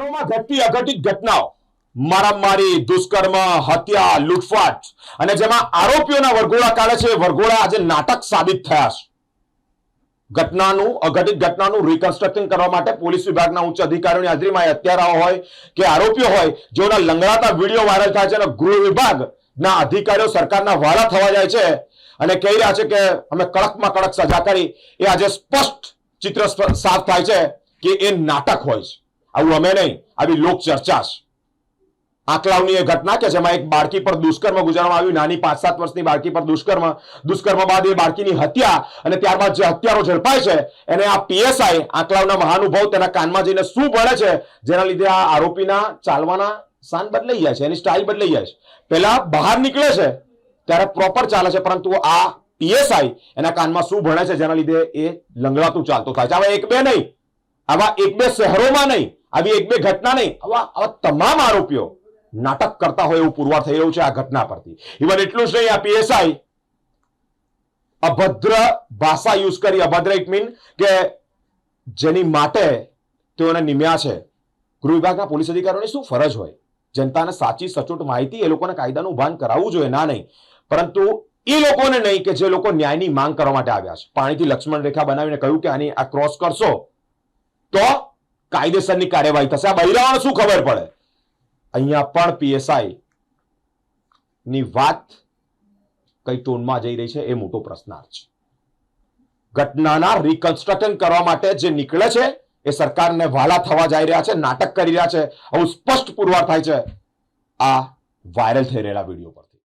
શહેરોમાં ઘટતી અઘટિત ઘટનાઓ, મારામારી, દુષ્કર્મ, હત્યા, લૂંટફાટ અને જેમાં આરોપીઓના વરઘોડા કાઢે છે, વરઘોડા આજે નાટક સાબિત થયા છે. અઘટિત ઘટનાનું રિકન્સ્ટ્રક્શન કરવા માટે પોલીસ વિભાગના ઉચ્ચ અધિકારીઓની હાજરીમાં હત્યારાઓ હોય કે આરોપીઓ હોય, જેઓના લંગડાતા વિડીયો વાયરલ થાય છે અને ગૃહ વિભાગના અધિકારીઓ સરકારના વાળા થવા જાય છે અને કહી રહ્યા છે કે અમે કડકમાં કડક સજા કરી. એ આજે સ્પષ્ટ ચિત્ર સાફ થાય છે કે એ નાટક હોય છે. આવું અમે નહીં, આવી લોક ચર્ચા છે. આંકલાવની એ ઘટના કે જેમાં એક બાળકી પર દુષ્કર્મ ગુજારવામાં આવ્યું, નાની 5-7 વર્ષની બાળકી પર દુષ્કર્મ બાદ એ બાળકીની હત્યા અને ત્યારબાદ જે હત્યારો ઝડપાય છે એને આ પીએસઆઈ આંકલાવના મહાનુભાવ તેના કાનમાં જઈને શું ભણે છે, જેના લીધે આ આરોપીના ચાલવાના શાન બદલાઈ જાય છે, એની સ્ટાઇલ બદલાઈ જાય છે. પહેલા બહાર નીકળે છે ત્યારે પ્રોપર ચાલે છે, પરંતુ આ પીએસઆઈ એના કાનમાં શું ભણે છે જેના લીધે એ લંગડાતું ચાલતો થાય છે. આવા એક બે નહીં, આવા એક બે શહેરોમાં નહીં, આવી એક બે ઘટના નહીં, આવા તમામ આરોપીઓ નાટક કરતા હોય એવું પુરવાર થઈ રહ્યું છે આ ઘટના પરથી. ઇવન એટલું જ નહીં, આ પીએસઆઈ અભદ્ર ભાષા યુઝ કરી. અભદ્ર ઇટ મીન કે જેની માટે તેઓને નિમ્યા છે. ગૃહ વિભાગના પોલીસ અધિકારીઓની શું ફરજ હોય? જનતાને સાચી સચોટ માહિતી, એ લોકોને કાયદાનું ભાન કરાવવું જોઈએ, ના નહીં, પરંતુ એ લોકોને નહીં કે જે લોકો ન્યાયની માંગ કરવા માટે આવ્યા છે. પાણીથી લક્ષ્મણ રેખા બનાવીને કહ્યું કે આની આ ક્રોસ કરશો તો કાયદેસરની કાર્યવાહી થશે. આ બૈરાઓને શું ખબર પડે? અહીંયા પણ પીએસઆઈ ની વાત કઈ ટોનમાં જઈ રહી છે એ મોટો પ્રશ્નાર્થ છે. ઘટનાના રિકન્સ્ટ્રક્શન કરવા માટે જે નીકળે છે એ સરકારને વાલા થવા જઈ રહ્યા છે, નાટક કરી રહ્યા છે. આવું સ્પષ્ટ પુરવાર થાય છે આ વાયરલ થઈ રહેલા વિડીયો પર.